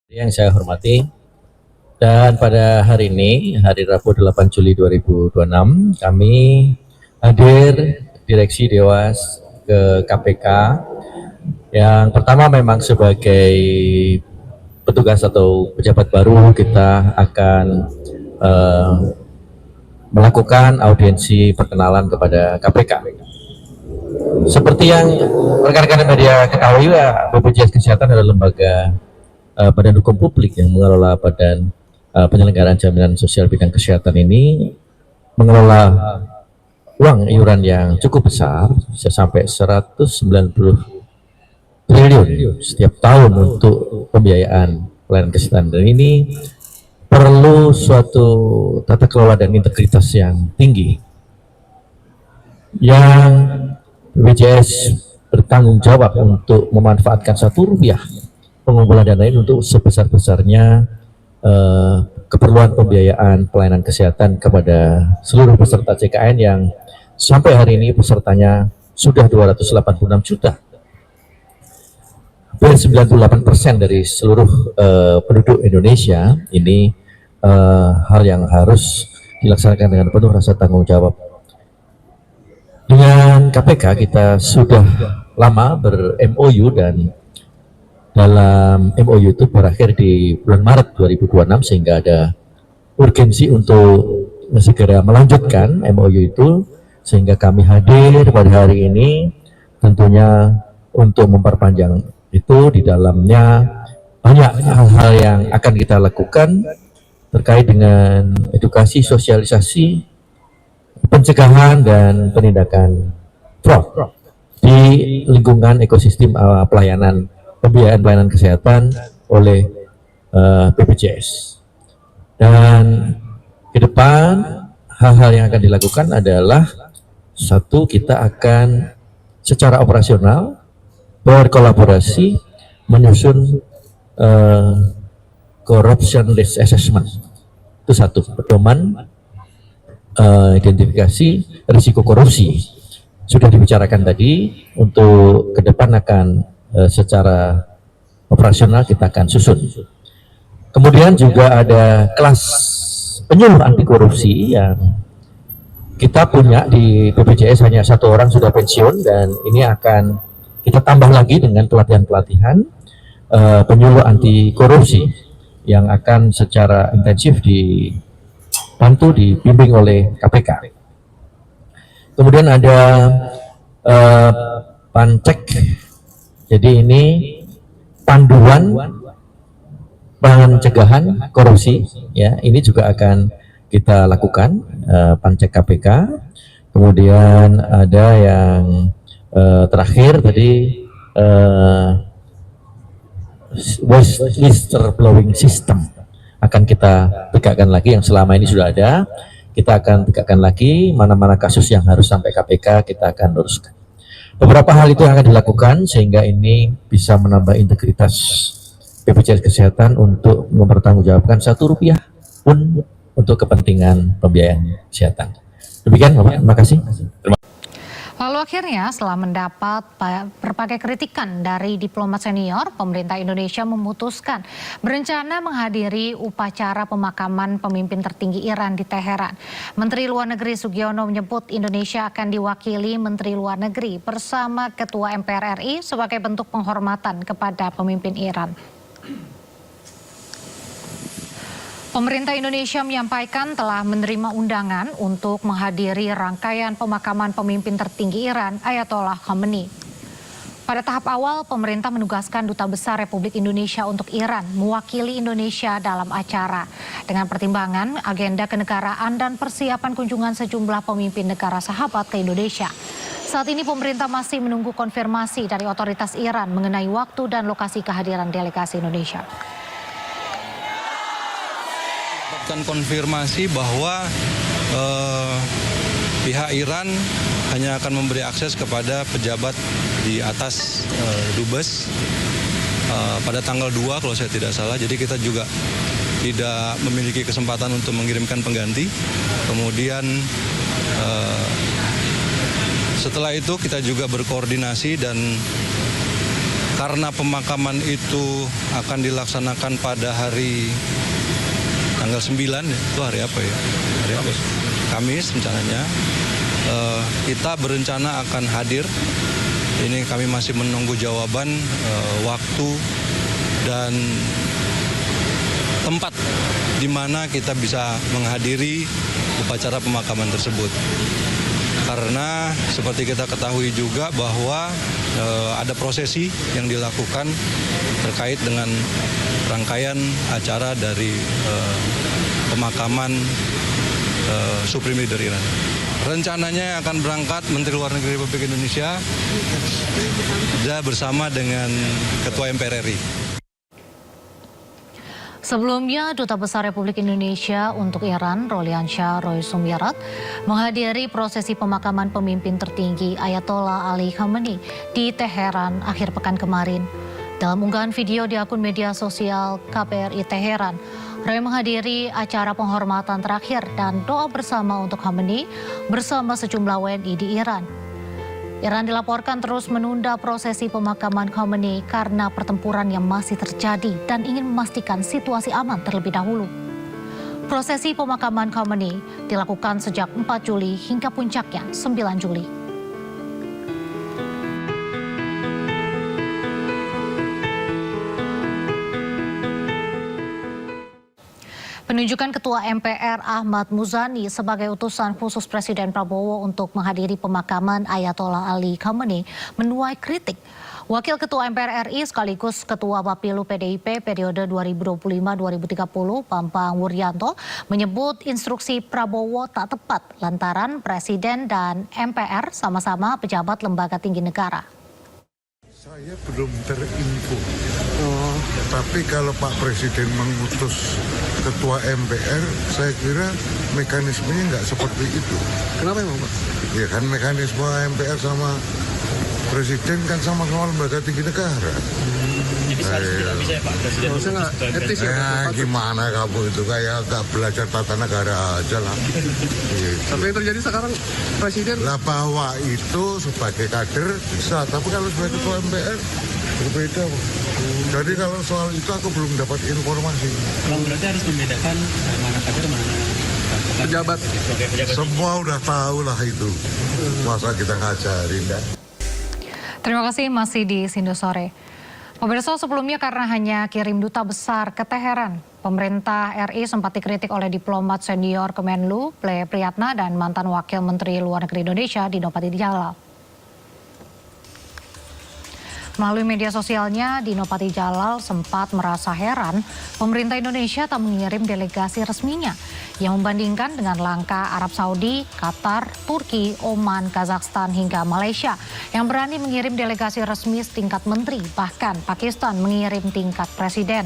Yang saya hormati, dan pada hari ini, hari Rabu 8 Juli 2026, kami hadir Direksi Dewas ke KPK. Yang pertama memang sebagai petugas atau pejabat baru kita akan melakukan audiensi perkenalan kepada KPK. Seperti yang rekan-rekan media ketahui, ya, BPJS Kesehatan adalah lembaga badan hukum publik yang mengelola badan penyelenggaraan jaminan sosial bidang kesehatan ini, mengelola uang iuran yang cukup besar, bisa sampai 190 triliun setiap tahun untuk pembiayaan pelayanan kesehatan. Dan ini perlu suatu tata kelola dan integritas yang tinggi, yang BPJS bertanggung jawab untuk memanfaatkan ₹1 pengumpulan dana ini untuk sebesar-besarnya keperluan pembiayaan pelayanan kesehatan kepada seluruh peserta JKN yang sampai hari ini pesertanya sudah 286 juta. Hampir 98% dari seluruh penduduk Indonesia. Ini hal yang harus dilaksanakan dengan penuh rasa tanggung jawab. Dengan KPK kita sudah lama ber-MOU, dan dalam MOU itu berakhir di bulan Maret 2026, sehingga ada urgensi untuk segera melanjutkan MOU itu, sehingga kami hadir pada hari ini tentunya untuk memperpanjang itu. Di dalamnya banyak hal-hal yang akan kita lakukan terkait dengan edukasi, sosialisasi, pencegahan dan penindakan fraud di lingkungan ekosistem pelayanan pembiayaan pelayanan kesehatan oleh BPJS. Dan ke depan hal-hal yang akan dilakukan adalah, satu, kita akan secara operasional berkolaborasi menyusun corruption risk assessment. Itu satu, pedoman identifikasi risiko korupsi. Sudah dibicarakan tadi, untuk ke depan akan secara operasional kita akan susun. Kemudian juga ada kelas penyuluh anti korupsi yang kita punya di BPJS, hanya 1 orang sudah pensiun, dan ini akan kita tambah lagi dengan pelatihan-pelatihan penyuluh anti korupsi yang akan secara intensif dibantu, dibimbing oleh KPK. Kemudian ada Pancek, jadi ini panduan pencegahan korupsi, ya, ini juga akan kita lakukan, Pancek KPK. Kemudian ada yang terakhir tadi, whistleblowing system akan kita tegakkan lagi, yang selama ini sudah ada. Kita akan tegakkan lagi, mana-mana kasus yang harus sampai KPK kita akan luruskan. Beberapa hal itu yang akan dilakukan sehingga ini bisa menambah integritas BPJS Kesehatan untuk mempertanggungjawabkan ₹1 pun untuk kepentingan pembiayaan kesehatan. Demikian, Bapak. Terima kasih. Lalu akhirnya setelah mendapat berbagai kritikan dari diplomat senior, pemerintah Indonesia memutuskan berencana menghadiri upacara pemakaman pemimpin tertinggi Iran di Teheran. Menteri Luar Negeri Sugiono menyebut Indonesia akan diwakili Menteri Luar Negeri bersama Ketua MPR RI sebagai bentuk penghormatan kepada pemimpin Iran. Pemerintah Indonesia menyampaikan telah menerima undangan untuk menghadiri rangkaian pemakaman pemimpin tertinggi Iran, Ayatollah Khamenei. Pada tahap awal, pemerintah menugaskan Duta Besar Republik Indonesia untuk Iran mewakili Indonesia dalam acara, dengan pertimbangan agenda kenegaraan dan persiapan kunjungan sejumlah pemimpin negara sahabat ke Indonesia. Saat ini pemerintah masih menunggu konfirmasi dari otoritas Iran mengenai waktu dan lokasi kehadiran delegasi Indonesia. Konfirmasi bahwa pihak Iran hanya akan memberi akses kepada pejabat di atas Dubes pada tanggal 2 kalau saya tidak salah. Jadi kita juga tidak memiliki kesempatan untuk mengirimkan pengganti. Kemudian setelah itu kita juga berkoordinasi dan karena pemakaman itu akan dilaksanakan pada hari tanggal 9, itu hari apa ya? Hari apa? Kamis rencananya. Kita berencana akan hadir. Ini kami masih menunggu jawaban waktu dan tempat di mana kita bisa menghadiri upacara pemakaman tersebut. Karena seperti kita ketahui juga bahwa ada prosesi yang dilakukan terkait dengan rangkaian acara dari pemakaman Supreme Leader Iran. Rencananya akan berangkat Menteri Luar Negeri Republik Indonesia bersama dengan Ketua MPR RI. Sebelumnya, Duta Besar Republik Indonesia untuk Iran, Roliansyah Roy Sumirat, menghadiri prosesi pemakaman pemimpin tertinggi Ayatollah Ali Khamenei di Teheran akhir pekan kemarin. Dalam unggahan video di akun media sosial KBRI Teheran, Roy menghadiri acara penghormatan terakhir dan doa bersama untuk Khamenei bersama sejumlah WNI di Iran. Iran dilaporkan terus menunda prosesi pemakaman Khamenei karena pertempuran yang masih terjadi dan ingin memastikan situasi aman terlebih dahulu. Prosesi pemakaman Khamenei dilakukan sejak 4 Juli hingga puncaknya 9 Juli. Penunjukan Ketua MPR Ahmad Muzani sebagai utusan khusus Presiden Prabowo untuk menghadiri pemakaman Ayatollah Ali Khamenei menuai kritik. Wakil Ketua MPR RI sekaligus Ketua Bapilu PDIP periode 2025-2030 Bambang Wuryanto menyebut instruksi Prabowo tak tepat lantaran Presiden dan MPR sama-sama pejabat lembaga tinggi negara. Saya belum terinfo, tapi kalau Pak Presiden mengutus Ketua MPR, saya kira mekanismenya nggak seperti itu. Kenapa emang Pak? Ya kan mekanisme MPR sama Presiden kan sama-sama lembaga tinggi negara. Jadi seharusnya tidak bisa ya Pak Presiden? Maksudnya nggak etis ya? Ya gimana kamu itu kayak nggak belajar tata negara aja lah. Gitu. Tapi yang terjadi sekarang Presiden... Lah bahwa itu sebagai kader bisa, tapi kalau sebagai Ketua MPR berbeda. Jadi kalau soal itu aku belum dapat informasi. Bang, berarti harus membedakan mana kader mana Pejabat. sebagai pejabat. Semua udah tahu lah itu. Masa kita ngajarin kan? Terima kasih masih di Sindo Sore. Pemirsa, sebelumnya karena hanya kirim duta besar ke Teheran, pemerintah RI sempat dikritik oleh diplomat senior Kemenlu, Ple Priyatna, dan mantan Wakil Menteri Luar Negeri Indonesia, Dino Patijalal. Melalui media sosialnya, Dino Patijalal sempat merasa heran pemerintah Indonesia tak mengirim delegasi resminya yang membandingkan dengan langkah Arab Saudi, Qatar, Turki, Oman, Kazakhstan hingga Malaysia yang berani mengirim delegasi resmi setingkat menteri, bahkan Pakistan mengirim tingkat presiden.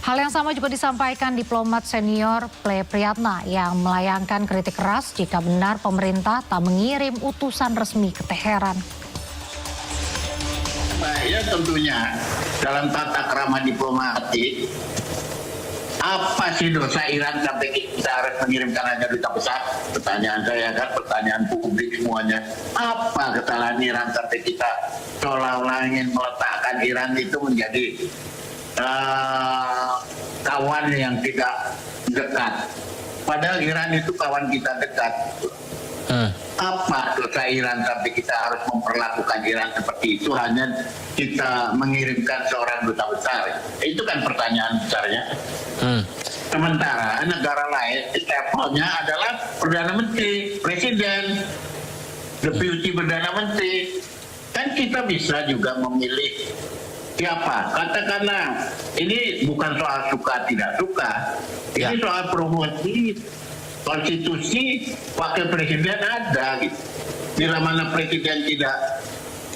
Hal yang sama juga disampaikan diplomat senior Ple Priyatna yang melayangkan kritik keras jika benar pemerintah tak mengirim utusan resmi ke Teheran. Ya tentunya dalam tata krama diplomatik, apa sih dosa Iran sampai kita harus mengirimkan hanya duta besar? Pertanyaan saya kan, pertanyaan publik semuanya. Apa kesalahan Iran sampai kita seolah-olah ingin meletakkan Iran itu menjadi kawan yang tidak dekat? Padahal Iran itu kawan kita dekat. Apa dosa Iran sampai kita harus memperlakukan Iran seperti itu hanya kita mengirimkan seorang duta besar? Itu kan pertanyaan besarnya. Sementara negara lain levelnya adalah Perdana Menteri, Presiden, Deputi Perdana Menteri. Kan kita bisa juga memilih siapa. Katakanlah ini bukan soal suka tidak suka, ini soal promosi. Konstitusi wakil presiden ada gitu. Bila mana presiden tidak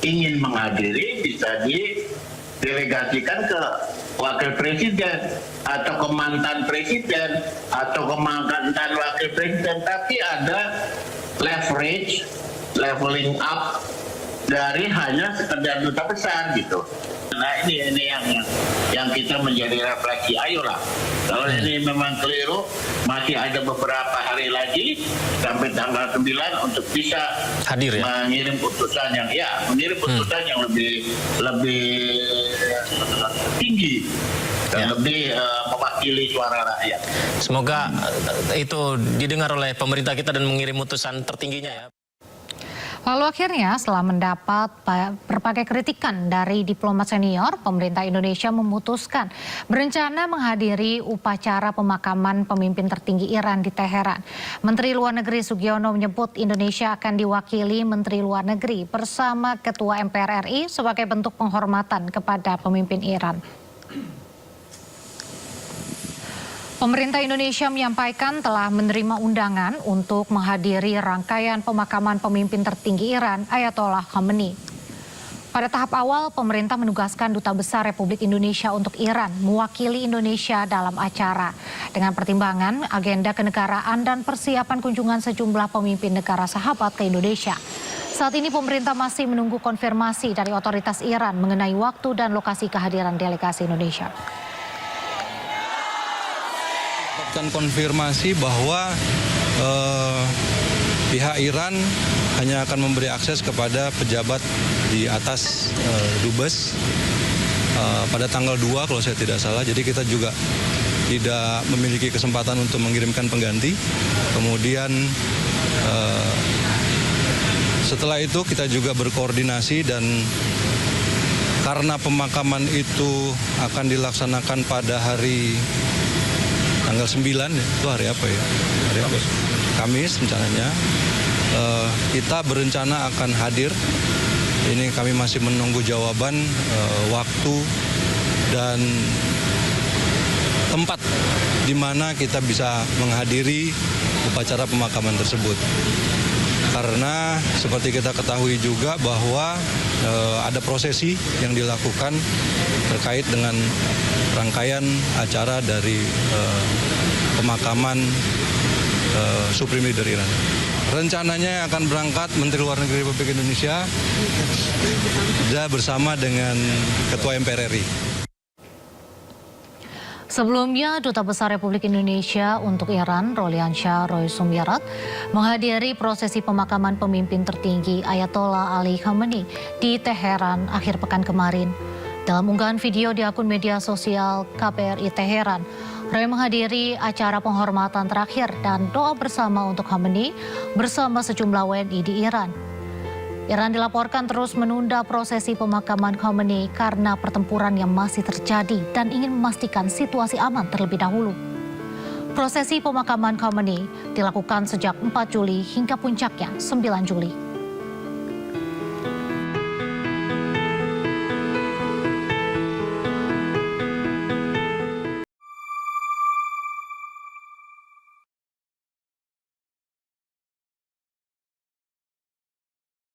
ingin menghadiri bisa didelegasikan ke wakil presiden atau ke mantan presiden atau ke mantan wakil presiden, tapi ada leveling up dari hanya sekedar duta besar gitu. Nah ini yang kita menjadi refleksi, ayolah Kalau ini memang keliru, masih ada beberapa hari lagi sampai tanggal 9 untuk bisa hadir ya. Mengirim putusan yang yang lebih tinggi dan lebih mewakili suara rakyat. Semoga itu didengar oleh pemerintah kita dan mengirim putusan tertingginya ya. Lalu akhirnya setelah mendapat berbagai kritikan dari diplomat senior, pemerintah Indonesia memutuskan berencana menghadiri upacara pemakaman pemimpin tertinggi Iran di Teheran. Menteri Luar Negeri Sugiono menyebut Indonesia akan diwakili Menteri Luar Negeri bersama Ketua MPR RI sebagai bentuk penghormatan kepada pemimpin Iran. Pemerintah Indonesia menyampaikan telah menerima undangan untuk menghadiri rangkaian pemakaman pemimpin tertinggi Iran, Ayatollah Khamenei. Pada tahap awal, pemerintah menugaskan Duta Besar Republik Indonesia untuk Iran mewakili Indonesia dalam acara dengan pertimbangan agenda kenegaraan dan persiapan kunjungan sejumlah pemimpin negara sahabat ke Indonesia. Saat ini pemerintah masih menunggu konfirmasi dari otoritas Iran mengenai waktu dan lokasi kehadiran delegasi Indonesia. Konfirmasi bahwa pihak Iran hanya akan memberi akses kepada pejabat di atas dubes pada tanggal 2 kalau saya tidak salah. Jadi kita juga tidak memiliki kesempatan untuk mengirimkan pengganti. Kemudian setelah itu kita juga berkoordinasi dan karena pemakaman itu akan dilaksanakan pada hari tanggal 9, itu hari apa ya? Hari apa? Kamis rencananya. Kita berencana akan hadir. Ini kami masih menunggu jawaban waktu dan tempat di mana kita bisa menghadiri upacara pemakaman tersebut. Karena seperti kita ketahui juga bahwa ada prosesi yang dilakukan terkait dengan rangkaian acara dari pemakaman Supreme Leader Iran. Rencananya akan berangkat Menteri Luar Negeri Republik Indonesia bersama dengan Ketua MPR RI. Sebelumnya, Duta Besar Republik Indonesia untuk Iran, Roliansyah Roy Sumirat, menghadiri prosesi pemakaman pemimpin tertinggi Ayatollah Ali Khamenei di Teheran akhir pekan kemarin. Dalam unggahan video di akun media sosial KBRI Teheran, Roy menghadiri acara penghormatan terakhir dan doa bersama untuk Khamenei bersama sejumlah WNI di Iran. Iran dilaporkan terus menunda prosesi pemakaman Khamenei karena pertempuran yang masih terjadi dan ingin memastikan situasi aman terlebih dahulu. Prosesi pemakaman Khamenei dilakukan sejak 4 Juli hingga puncaknya 9 Juli.